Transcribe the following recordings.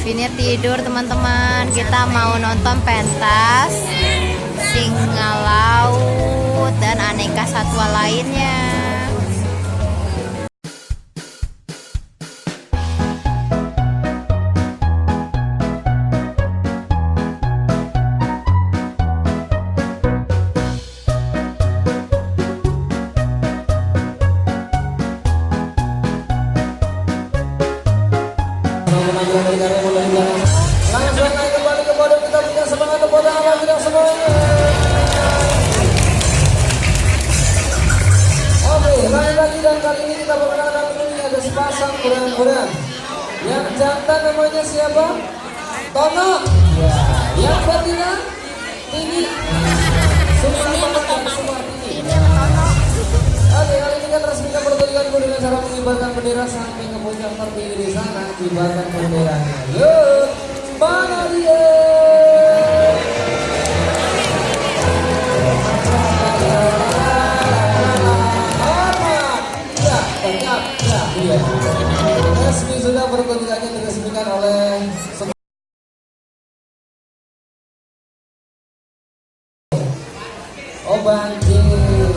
Vini tidur teman-teman. Kita mau nonton pentas, singa laut, dan aneka satwa lainnya. Langsung naik kembali ke podium, kita berikan semangat kepada anak kita semuanya. Oke, lain lagi, dan kali ini kita berkenalan ini ada sepasang berang-berang. Yang jantan namanya siapa? Tono. Ya. Yang betina Tini. Semua Tini. Oke, kali ini kan resmikan pertunjukanku dengan cara mengibarkan bendera sampai ke puncak tertinggi di sana. Kibarkan benderanya. Yuk, mana dia? Ya, tetap, ya, iya. Resmi sudah pertunjukannya diresmikan oleh banjir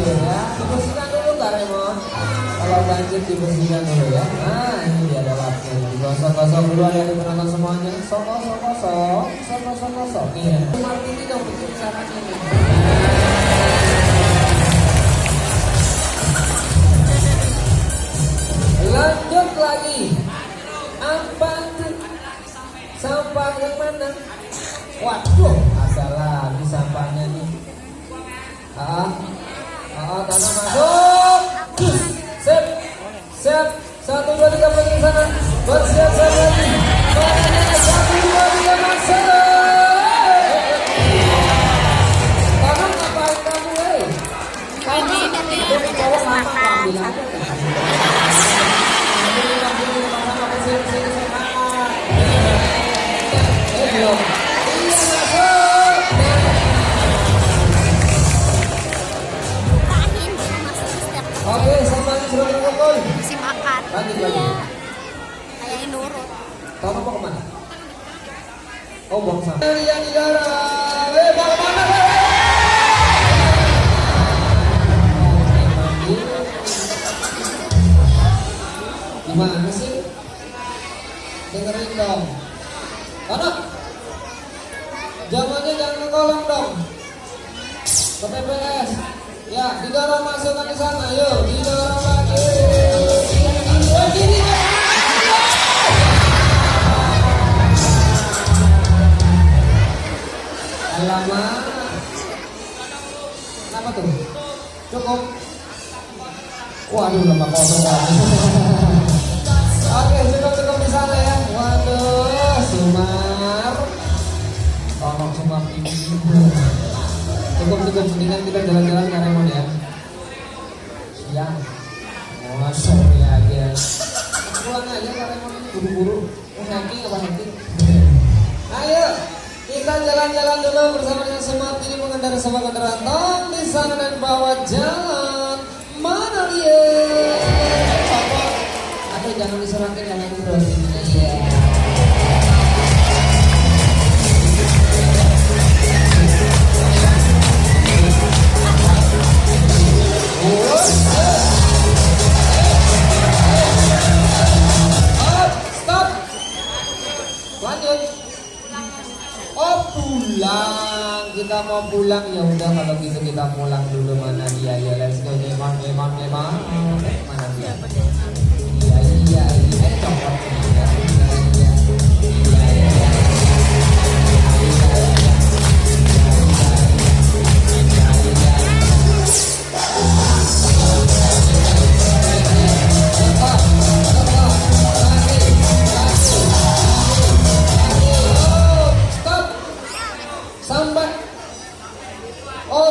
ya, dibersihkan dulu Kak Remon. Kalau banjir dibersihkan dulu ya. Nah, ini dia ada lapnya. Digosok-gosok dulu ada yang penonton semuanya. Sok. Iya. Martini dong bikin caranya nih. Lanjut lagi. Apa tuh? Sampah yang mana? Waduh, asal lagi sampahnya nih. Tanah masuk. Siap. 1, 2, 3 pergi ke sana. Bersiap-siap lagi. Tanahnya 1, 2, 3 masuk. Tanah ngapain kamu, hei? Kamu itu bawa mama ambil aja. Belum. Oke, semuanya sudah berkumpul. Si makan. Lanjut. Kayak yang nurut. Kamu mau kemana? Oh, buang sampah. Yang negara, bawa mana? Gimana sih? Dengerin dong. Anak, jamannya jangan ngekolong dong. Ke TPS. Ya, didorong masukkan di sana, yuk, didorong lagi. Begini. Alamak. Kenapa tuh? Cukup. Waduh, lama kotor lagi. Oke, cukup di sana ya. Waduh, Sumar. Tolong Sumar ini. Cukup, mendingan kita jalan-jalan ke Remon ya. Siang. Masuk ya guys. Pulang aja ke Remon, buru-buru. Hiking apa hiking? Ayo, kita jalan-jalan dulu bersama dengan Smart ini mengendarai sebuah kendaraan tong di sana dan bawah jalan. Mana dia? Copot. Atau jangan diserangkan yang lain terus. Iya. Stop. Lanjut. Oh, pulang. Kita mau pulang, ya udah kalau gitu kita pulang dulu. Mana dia? Ya let's go. Lemon. Mana dia? Iya. Coklat.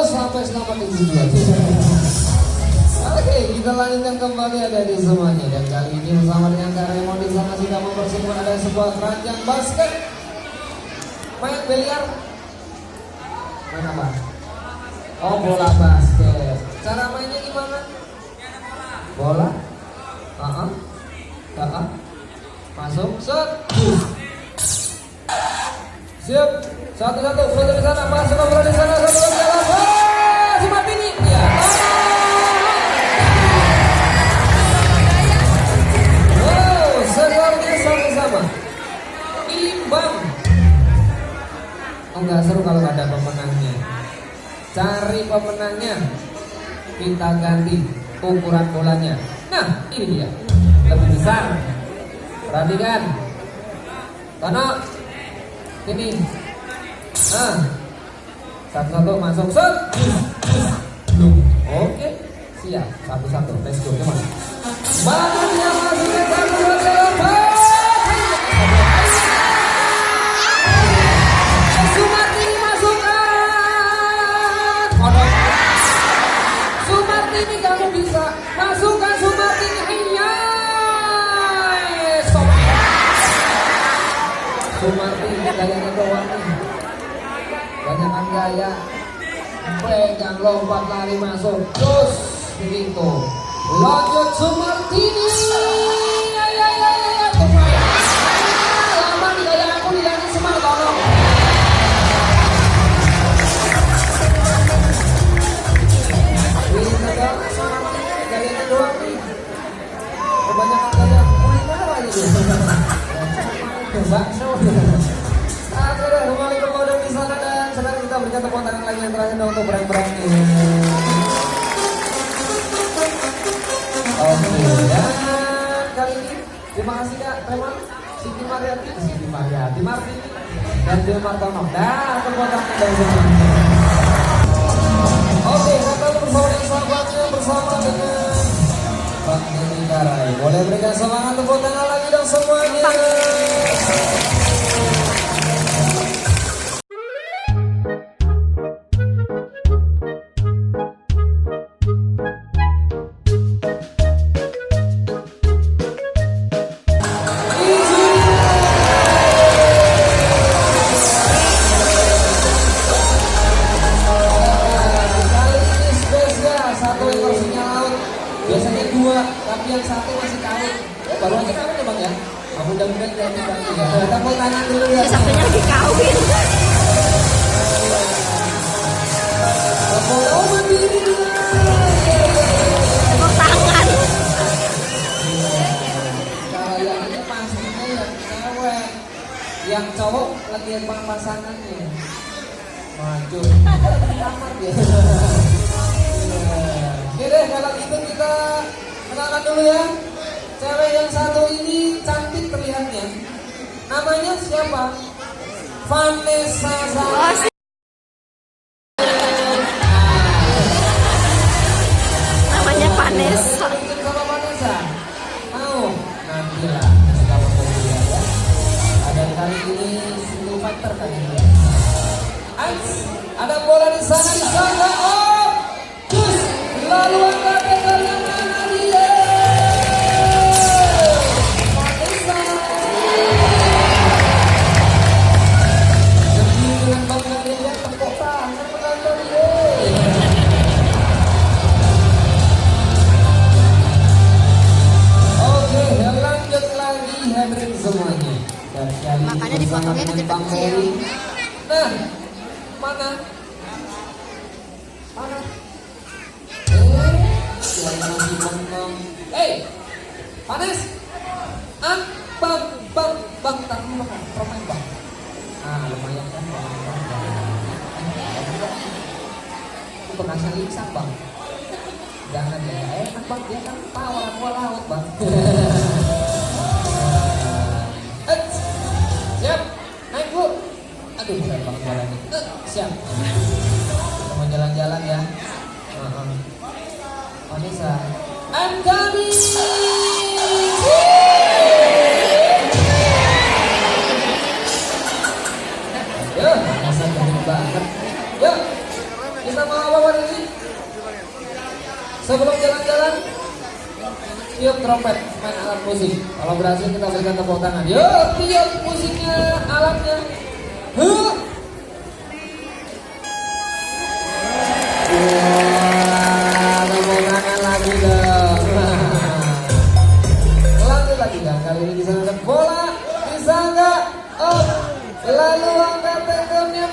Sampai selamat tujuan. Oke, kita lanjutkan kembali ada di semuanya, dan kali ini bersama dengan Kak Remon di sana sudah mempersiapkan ada sebuah keranjang basket. Main biliar. Main apa? Oh, bola basket. Cara mainnya gimana? Bola? Masuk. Set. Satu-satu, foto di sana, masuk bola di sana, satu di sana. Oh, Sumartini. Ya. Wow, skornya sama-sama. Imbang. Oh, nggak seru kalau nggak ada pemenangnya. Cari pemenangnya. Kita ganti ukuran bolanya. Nah, ini dia. Lebih besar. Perhatikan. Tono. Ini. Nah. Satu-satu masuk. Set. Oke. Siap. Satu-satu. Let's go. Come on. Bagusnya masuk ke satu-satu. Sumartini masukkan. Sumartini kamu bisa. Masukkan Sumartini. Stop. Sumartini gayanya doang nih. Banyakan gaya. Pegang lompat lari masuk. Terus begitu. Lanjut Sumartini. Lama nih gaya aku dilihatin semangat tolong. Gayanya doang nih. Kebanyakan gaya kuliner lagi tuh. Bakso. Oke deh, kembali ke mode di sana dan sekarang kita berikan tepuk tangan lagi yang terakhir untuk brand-brand ini. Oke, dan kali ini terima kasih Kak Treman, Siti Mariati, Martini, dan Dio Martono. Dan tepuk tangan dari sini. Oke, kita bersama dengan sahabatnya bersama dengan Pak Nini Karai. Boleh berikan semangat tepuk tangan lagi dong semuanya. Biasanya dua, tapi yang satu masih kawin. Baru aja kawin ya Bang ya? Mudah-mudahan jadi Bang ya. Kita mau tanya dulu ya. Satunya lagi kawin. Oh mandiri. Tepuk tangan. Kayaknya pastinya yang cewek. Yang cowok lagi yang pasangannya. Maju. Kamar dia. Oke deh, kalau gitu kita kenalkan dulu ya. Cewek yang satu ini cantik terlihatnya. Namanya siapa? Vanessa Zara. Namanya Vanessa. Sama Vanessa. Mau? Nanti lah. Kalau mau lihat ya. Ada kali ini single fighter kan ini. Ada bola di sana di sana. Oh, terus lalu angkat dengan mana dia? Vanessa. Jadi dengan bangga dia tepuk tangan menonton dia. Oke, lanjut lagi hadirin semuanya. Dan kali Makanya ini bersama dipotongnya dengan Bang kecil-kecil. Heri. Nah, mana? Mana? Yang masih bengong. Panas. Bang, tak dulu kan, permain bang. Lumayan kan, bang. Itu penasihat lisan bang. Jangan ya, enak bang, dia kan tawar aku laut bang. Siap, naik bu. Aduh, berat bang jalannya. Siap. Kita mau jalan-jalan ya. Vanessa, I'm coming. Yuk, Vanessa gede banget. Yuk, kita mau apa hari ini? Sebelum jalan-jalan, tiup trompet, main alat musik. Kalau berhasil kita berikan tepuk tangan. Yuk, tiup musiknya, alatnya. Wah, tepuk tangan lagi dong. Lanjut lagi kan, kali ini bisa angkat bola, bisa enggak? Oh, lalu angkat tenggelnya.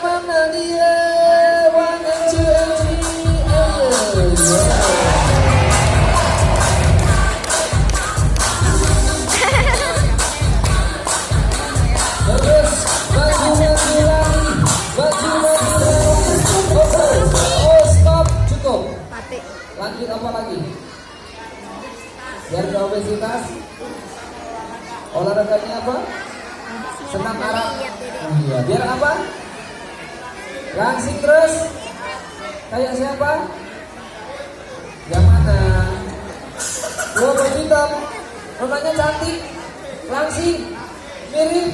Biar gak obesitas. Olahraganya apa? Senam Arab. Iya. Biar apa? Langsing terus. Kayak siapa? Yang mana? Lo berhitam. Rupanya cantik. Langsing. Mirip.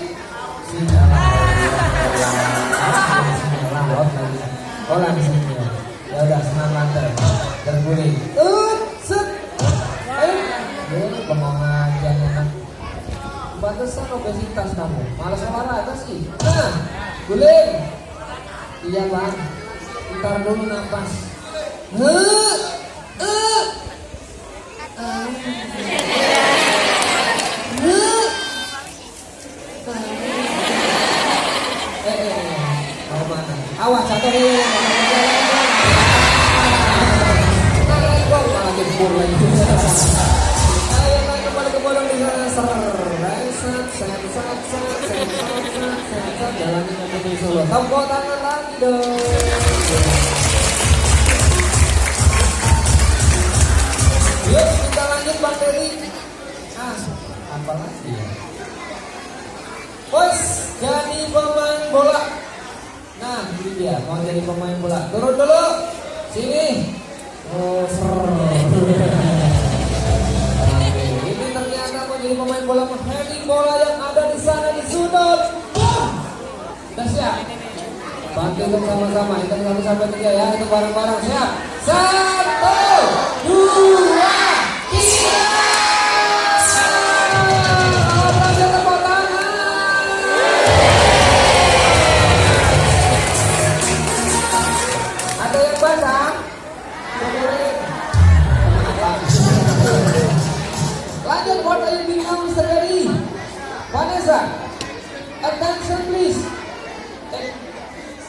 Oh langsing. Ya udah senam lantai. Terguling. Set. Ayo. Bengong aja enak. Pantesan obesitas kamu. Malas olahraga sih. Nah, guling. Iya bang. Ntar dulu nafas. Mau mana? Awas jatuh deh. Malah jempur lagi. Ayo naik kembali ke bodong di sana. Jalanin menuju Solo. Tepuk tangan lagi dong. Yuk kita lanjut Bang Teddy. Apa lagi ya? Bos, jadi pemain bola. Nah, ini dia, mau jadi pemain bola. Turun dulu. Sini. Oh, ini ternyata mau jadi pemain bola, heading bola yang ada di sana di sudut. Udah siap? Bantu untuk sama-sama. Hitung 1 sampai 3 ya. Itu bareng-bareng. Siap? 1, 2, 3. Berhasil tepuk tangan. Ada yang basah? Lanjut, what are you doing now, Mr. Gary? Vanessa, attention please.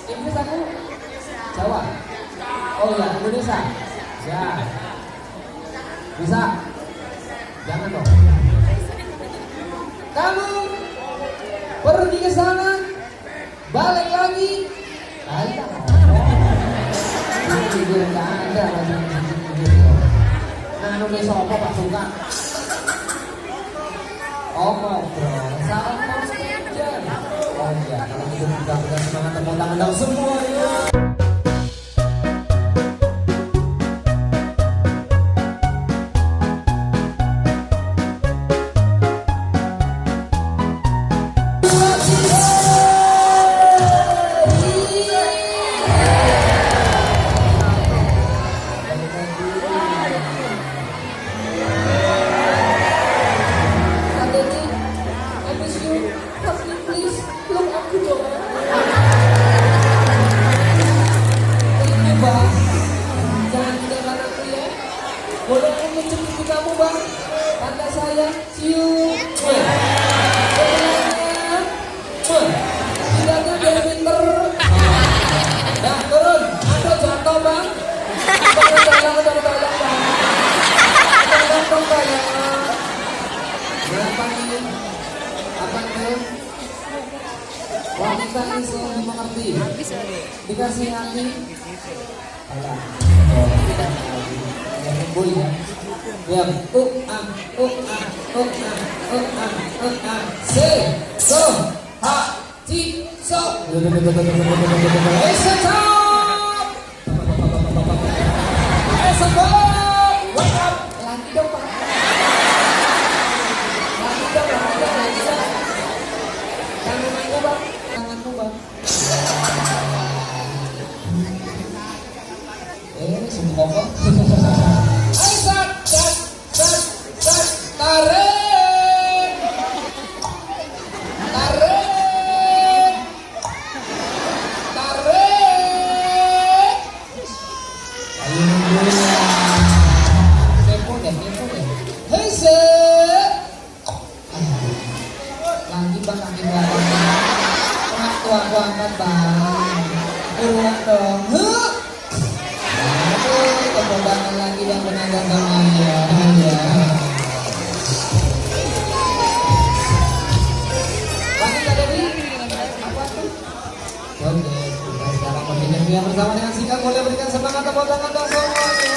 Inggris aku? Jawa? Oh ya, Indonesia. Ya. Bisa? Jangan dong. Kamu pergi ke sana, balik lagi. Ayo. Tidur nggak ada lagi. Nah, Indonesia apa Pak Suka? Oh, bro. Salam konstitusi. Oh iya, kalau gitu kita semangat tepuk tangan dong semua ya. Wanita ini selalu dimengerti, dikasih hati. Boleh ya. Ya, so, ha, ci, so. Stop. Stop. Wake up. Lagi dong, Pak. Lagi dong, lagi dong. Tanganku, Bang. Tanganku, Bang. Semua kok. Tarik. Tarik. Tarik. Ayo tempo deh. Hei se. Lagi Bang, kaki belakang. Aku angkat Bang. Buruan dong. Kemudian lagi Bang, menangkan ya. Oke, kita sekarang berbincang bersama dengan Sika. Boleh berikan semangat tepuk tangan dong semuanya.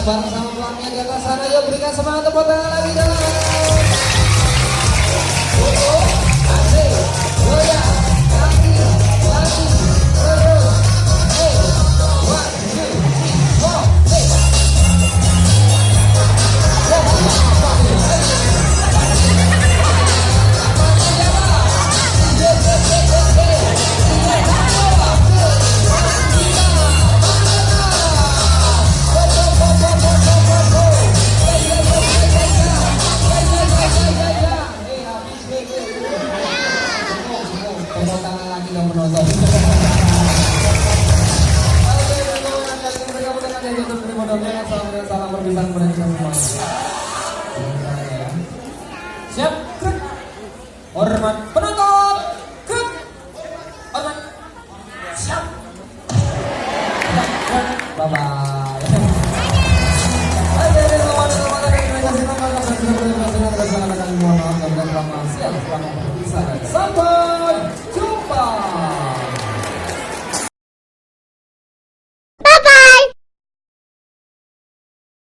bareng sama pelangnya di atas sana. Yuk berikan semangat tepuk tangan lagi dong. Asik, goyang, kaki, lagi, terus. Hey, 1, 2, 3, 4, hey. Tepuk tangan lagi yang menonton. Oke, teman-teman, kali ini bergabung dengan YouTube Primodomnya. Salam perpisahan kepada kita semua. Siap, klik. Hormat penonton, klik. Hormat. Siap. Bye-bye. Oke, teman-teman, sampai jumpa.